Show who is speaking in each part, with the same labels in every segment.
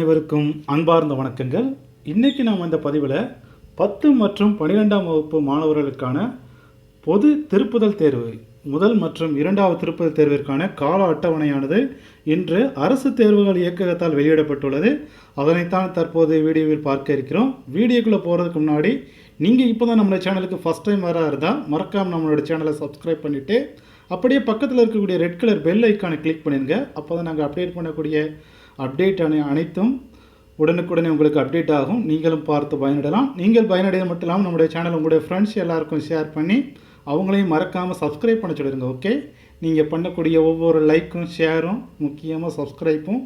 Speaker 1: அனைவருக்கும் அன்பார்ந்த வணக்கங்கள். இன்றைக்கி நாம் இந்த பதிவில் 10 மற்றும் 12ஆம் வகுப்பு மாணவர்களுக்கான பொது திருப்புதல் தேர்வு முதல் மற்றும் இரண்டாவது திருப்புதல் தேர்விற்கான கால அட்டவணையானது இன்று அரசு தேர்வுகள் இயக்ககத்தால் வெளியிடப்பட்டுள்ளது. அதனைத்தான் தற்போது வீடியோவில் பார்க்க இருக்கிறோம். வீடியோக்குள்ளே போகிறதுக்கு முன்னாடி நீங்கள் இப்போ தான் நம்மளுடைய சேனலுக்கு ஃபஸ்ட் டைம் வர இருந்தால் மறக்காமல் நம்மளோட சேனலை சப்ஸ்கிரைப் பண்ணிவிட்டு அப்படியே பக்கத்தில் இருக்கக்கூடிய ரெட் கலர் பெல் ஐக்கானை கிளிக் பண்ணிடுங்க. அப்போ தான் நாங்கள் அப்டேட் பண்ணக்கூடிய அப்டேட் அனைத்தும் உடனுக்குடனே உங்களுக்கு அப்டேட் ஆகும். நீங்களும் பார்த்து பயனிடலாம். நீங்கள் பயனடைவது மட்டும் இல்லாமல் நம்முடைய சேனல் உங்களுடைய ஃப்ரெண்ட்ஸ் எல்லாருக்கும் ஷேர் பண்ணி அவங்களையும் மறக்காமல் சப்ஸ்கிரைப் பண்ண சொல்லிடுங்க. ஓகே, நீங்கள் பண்ணக்கூடிய ஒவ்வொரு லைக்கும் ஷேரும் முக்கியமாக சப்ஸ்கிரைப்பும்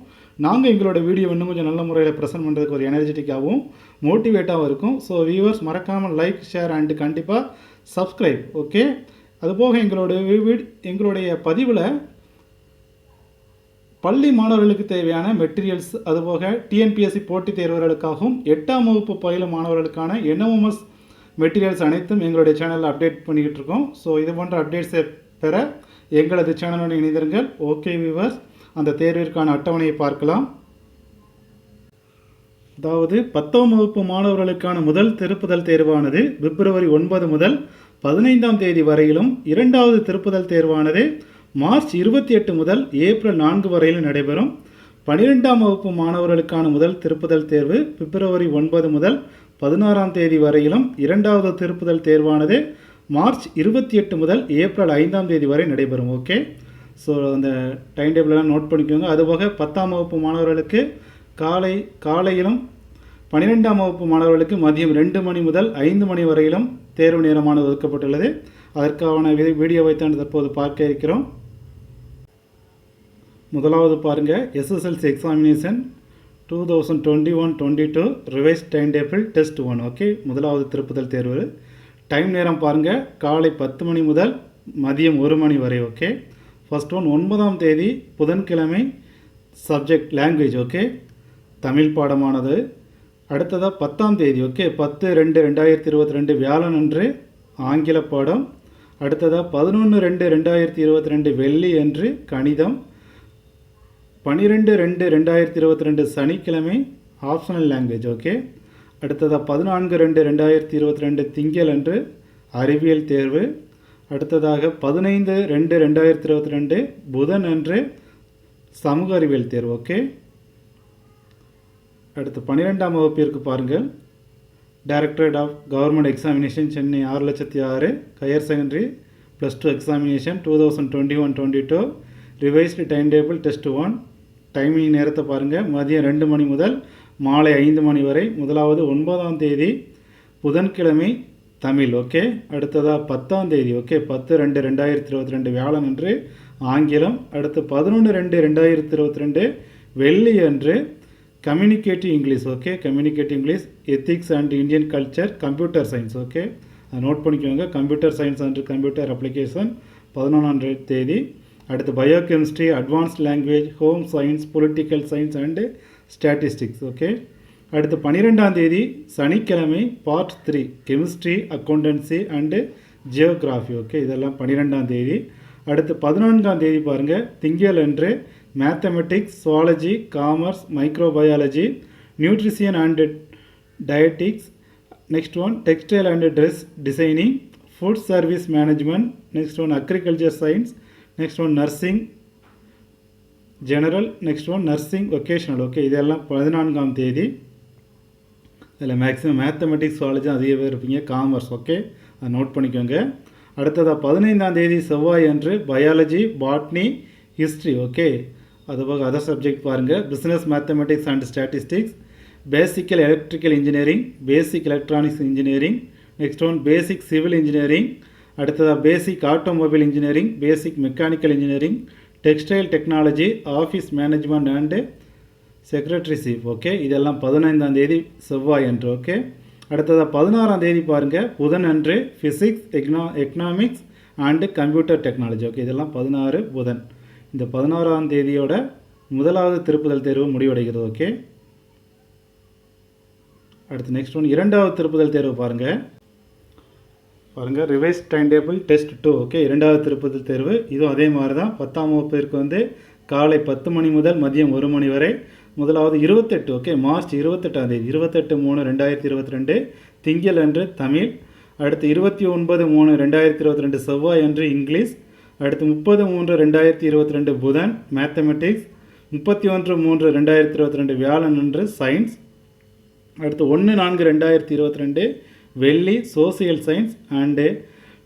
Speaker 1: நாங்கள் எங்களோட வீடியோ இன்னும் கொஞ்சம் நல்ல முறையில் ப்ரெசென்ட் பண்ணுறதுக்கு ஒரு எனர்ஜெட்டிக்காகவும் மோட்டிவேட்டாகவும் இருக்கும். ஸோ வியூவர்ஸ் மறக்காமல் லைக் ஷேர் அண்டு கண்டிப்பாக சப்ஸ்கிரைப். ஓகே, அதுபோக எங்களுடைய பதிவில் பள்ளி மாணவர்களுக்கு தேவையான மெட்டீரியல்ஸ், அதுபோக டிஎன்பிஎஸ்சி போட்டித் தேர்வர்களுக்காகவும் 8ஆம் வகுப்பு பயிலும் மாணவர்களுக்கான NMMS மெட்டீரியல்ஸ் அனைத்தும் எங்களுடைய சேனலில் அப்டேட் பண்ணிக்கிட்டு இருக்கோம். ஸோ இது போன்ற அப்டேட்ஸை பெற எங்களது சேனலுடன் இணைந்திருங்கள். ஓகே வியூவர்ஸ், அந்த தேர்விற்கான அட்டவணையை பார்க்கலாம். அதாவது 10ஆம் வகுப்பு மாணவர்களுக்கான முதல் திருப்புதல் தேர்வானது பிப்ரவரி 9 முதல் 15ஆம் தேதி வரையிலும், இரண்டாவது திருப்புதல் தேர்வானது மார்ச் 28 முதல் ஏப்ரல் 4 வரையிலும் நடைபெறும். 12ஆம் வகுப்பு மாணவர்களுக்கான முதல் திருப்புதல் தேர்வு பிப்ரவரி 9 முதல் 16ஆம் தேதி வரையிலும், இரண்டாவது திருப்புதல் தேர்வானது மார்ச் 28 முதல் ஏப்ரல் 5ஆம் தேதி வரை நடைபெறும். ஓகே, ஸோ அந்த டைம் டேபிளெலாம் நோட் பண்ணிக்கோங்க. அதுபோக 10ஆம் வகுப்பு மாணவர்களுக்கு காலையிலும், 12ஆம் வகுப்பு மாணவர்களுக்கு மதியம் 2 மணி முதல் 5 மணி வரையிலும் தேர்வு நேரமானது ஒதுக்கப்பட்டுள்ளது. அதற்கான வீடியோவை தான் தற்போது பார்க்க இருக்கிறோம். முதலாவது பாருங்கள், SSLC examination 2021-22 revise time table test 1. Okay, முதலாவது திருப்புதல் தேர்வு. டைம் நேரம் பாருங்கள், காலை 10 மணி முதல் மதியம் 1 மணி வரை. ஓகே, ஃபர்ஸ்ட் ஒன் 9ஆம் தேதி புதன்கிழமை, சப்ஜெக்ட் லாங்குவேஜ். ஓகே, தமிழ் பாடமானது. அடுத்ததாக 10ஆம் தேதி, ஓகே 10/2/2022 வியாழன் அன்று ஆங்கில பாடம். அடுத்ததாக 11/2/2022 வெள்ளி அன்று கணிதம். 12/2/2022 சனிக்கிழமை ஆப்ஷனல் லாங்குவேஜ். ஓகே, அடுத்ததாக 14/2/2022 திங்கள் அன்று அறிவியல் தேர்வு. அடுத்ததாக 15/2/2022 புதன் அன்று சமூக அறிவியல் தேர்வு. ஓகே, அடுத்து 12ஆம் வகுப்பிற்கு பாருங்கள், directorate of government examination Chennai 6,06,000 higher secondary +2 examination 2021-22 revised time table test 1. Timing நேரத்தை பாருங்கள், மதியம் 2 மணி முதல் மாலை 5 மணி வரை. முதலாவது 9ஆம் தேதி புதன்கிழமை தமிழ். ஓகே, அடுத்ததாக 10ஆம் தேதி, ஓகே 10/2/2022 வியாழன் அன்று ஆங்கிலம். அடுத்து 11/2/2022 வெள்ளி அன்று communicative English. Okay, communicative English, ethics and Indian culture, computer science. Okay, அதை நோட் பண்ணிக்கோங்க. Computer science and computer application 11ஆம் தேதி. அடுத்து biochemistry, advanced language, home science, political science and statistics. Okay, அடுத்து 12ஆம் தேதி சனிக்கிழமை part 3 chemistry, accountancy and geography. Okay, இதெல்லாம் 12ஆம் தேதி. அடுத்து 14ஆம் தேதி பாருங்கள், திங்கள் அன்று mathematics, zoology, commerce, microbiology, nutrition and dietetics. Next one textile and dress designing, food service management. Next one agriculture science. Next one nursing general. Next one nursing vocational. Okay, இதெல்லாம் 14ஆம் தேதி. இதில் மேக்ஸிமம் மேத்தமெட்டிக்ஸ், சுவாலஜி அதிக பேர் இருப்பீங்க. Commerce. Okay, அதை note பண்ணிக்கோங்க. அடுத்ததாக 15ஆம் தேதி செவ்வாய் அன்று பயாலஜி, பாட்னி, ஹிஸ்ட்ரி. ஓகே, அதுபோக அதர் சப்ஜெக்ட் பாருங்கள், business mathematics and statistics, basic electrical engineering, basic electronics engineering. Next one basic civil engineering. அடுத்ததாக basic automobile engineering, basic mechanical engineering, textile technology, office management and secretaryship. Okay, இதெல்லாம் 15ஆம் தேதி செவ்வாய் அன்று. Okay, அடுத்ததாக 16ஆம் தேதி பாருங்கள், புதன் அன்று physics, economics and computer technology. Okay, இதெல்லாம் 16 புதன். இந்த 16ஆம் தேதியோட முதலாவது திருப்புதல் தேர்வு முடிவடைகிறது. ஓகே, அடுத்து நெக்ஸ்ட் ஒன் இரண்டாவது திருப்புதல் தேர்வு பாருங்கள். Revise time table test 2. Okay, இரண்டாவது திருப்புதல் தேர்வு இதுவும் அதே மாதிரி தான். 10ஆம் வகுப்பிற்கு காலை 10 மணி முதல் மதியம் 1 மணி வரை. முதலாவது 28 ஓகே மார்ச் 28ஆம் தேதி 28/3/2022 திங்கள் அன்று தமிழ். அடுத்து 29/3/2022 செவ்வாய் அன்று இங்கிலீஷ். அடுத்து 30/3/2022 புதன் மேத்தமெட்டிக்ஸ். 31/3/2022 வியாழன் அன்று சயின்ஸ். அடுத்து 1/4/2022 வெள்ளி சோசியல் சயின்ஸ். அண்டு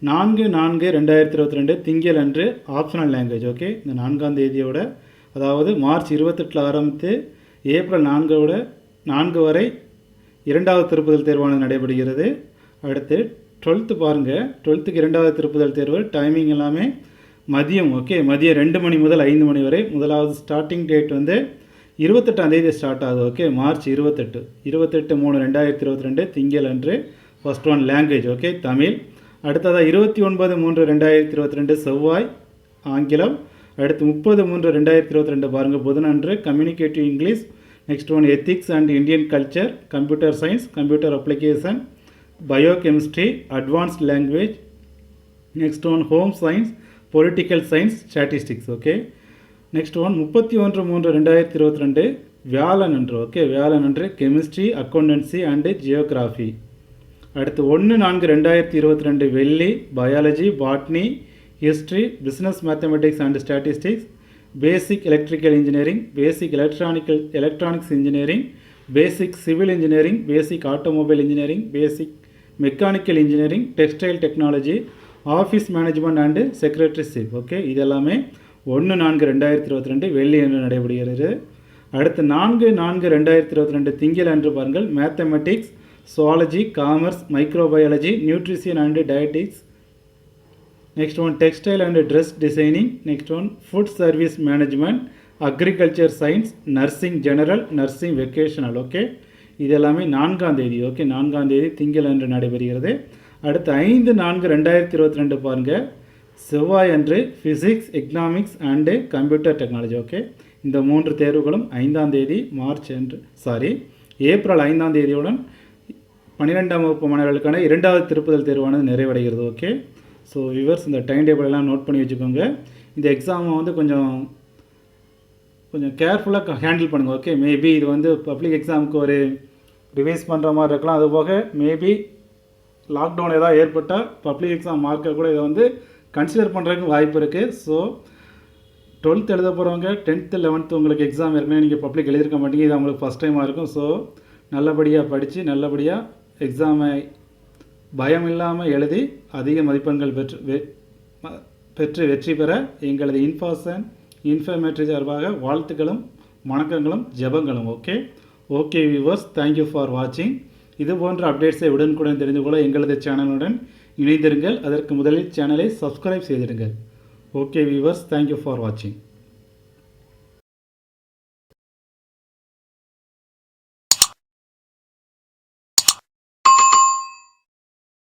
Speaker 1: 4/4/2022 திங்கள் அன்று ஆப்ஷனல் லாங்குவேஜ். ஓகே, இந்த 4ஆம் தேதியோட அதாவது மார்ச் 28 ஆரம்பித்து ஏப்ரல் 4 வரை 2வது திருப்புதல் தேர்வானது நடைபெறுகிறது. அடுத்து 12th பாருங்கள், 12க்கு 2வது திருப்புதல் தேர்வு டைமிங் எல்லாமே மதியம். ஓகே, மதியம் 2 மணி முதல் 5 மணி வரை. முதலாவது ஸ்டார்டிங் டேட் வந்து 28ஆம் தேதி ஸ்டார்ட் ஆகுது. ஓகே, மார்ச் 28/3/2022 திங்கள் அன்று first one language. Okay, Tamil. அடுத்ததாக 29/3/2022 செவ்வாய் ஆங்கிலம். அடுத்து 30/3/2022 பாருங்கள் புதன் அன்று communicative English. Next one ethics and Indian culture, computer science, computer application, biochemistry, advanced language. Next one home science, political science, statistics. Okay, next one 31/3/2022 வியாழன் அன்று. ஓகே, வியாழன் அன்று கெமிஸ்ட்ரி, அக்கௌண்டன்சி அண்டு ஜியோகிராஃபி. அடுத்து 1/4/2022 வெள்ளி biology, botany, history, business mathematics and statistics, basic electrical engineering, basic electronics engineering, basic civil engineering, basic automobile engineering, basic mechanical engineering, textile technology, office management and secretaryship. Okay, இதெல்லாமே 1/4/2022 வெள்ளி என்று நடைபெறுகிறது. அடுத்து 4/4/2022 திங்கள் அன்று பாருங்கள் mathematics, zoology, commerce, microbiology, nutrition and dietetics. Next one textile and dress designing. Next one food service management, agriculture science, nursing general, nursing vocational. Okay, இதெல்லாமே 4ஆம் தேதி. ஓகே, 4ஆம் தேதி திங்கள் அன்று நடைபெறுகிறது. அடுத்து 5/4/2022 பாருங்கள் செவ்வாய் அன்று physics, economics and computer technology. Okay, இந்த 3 தேர்வுகளும் 5ஆம் தேதி ஏப்ரல் 5ஆம் தேதியுடன் 12ஆம் வகுப்பு மாணவர்களுக்கான 2வது திருப்புதல் தேர்வானது நிறைவடைகிறது. ஓகே, ஸோ வியூவர்ஸ் இந்த டைம் டேபிள் எல்லாம் நோட் பண்ணி வச்சுக்கோங்க. இந்த எக்ஸாமை வந்து கொஞ்சம் கேர்ஃபுல்லாக ஹேண்டில் பண்ணுங்கள். ஓகே, மேபி இது வந்து பப்ளிக் எக்ஸாமுக்கு ஒரு ரிவைஸ் பண்ணுற மாதிரி இருக்கலாம். அதுபோக மேபி லாக்டவுன் ஏதாவது ஏற்பட்டால் பப்ளிக் எக்ஸாம் மார்க்கை கூட இதை வந்து கன்சிடர் பண்ணுறதுக்கு வாய்ப்பு இருக்குது. ஸோ 12th எழுத போகிறவங்க 10th 11th உங்களுக்கு எக்ஸாம் ஏற்கனவே நீங்கள் பப்ளிக் எழுதியிருக்க மாட்டீங்க, இது அவங்களுக்கு ஃபஸ்ட் டைமாக இருக்கும். ஸோ நல்லபடியாக படித்து நல்லபடியாக எக்ஸாமை பயம் இல்லாமல் எழுதி அதிக மதிப்பெண்கள் பெற்று வெற்றி பெற எங்களது இன்ஃபர்மேட்டரி சார்பாக வாழ்த்துக்களும் வணக்கங்களும் ஜெபங்களும். ஓகே வியூவர்ஸ், தேங்க்யூ ஃபார் வாட்சிங். இது போன்ற அப்டேட்ஸை உடனுக்குடன் தெரிந்து கொள்ள எங்களது சேனலுடன் இணைந்திருங்கள். அதற்கு முதலில் சேனலை சப்ஸ்கிரைப் செய்திடுங்கள். ஓகே வியூவர்ஸ், தேங்க்யூ ஃபார் வாட்சிங்.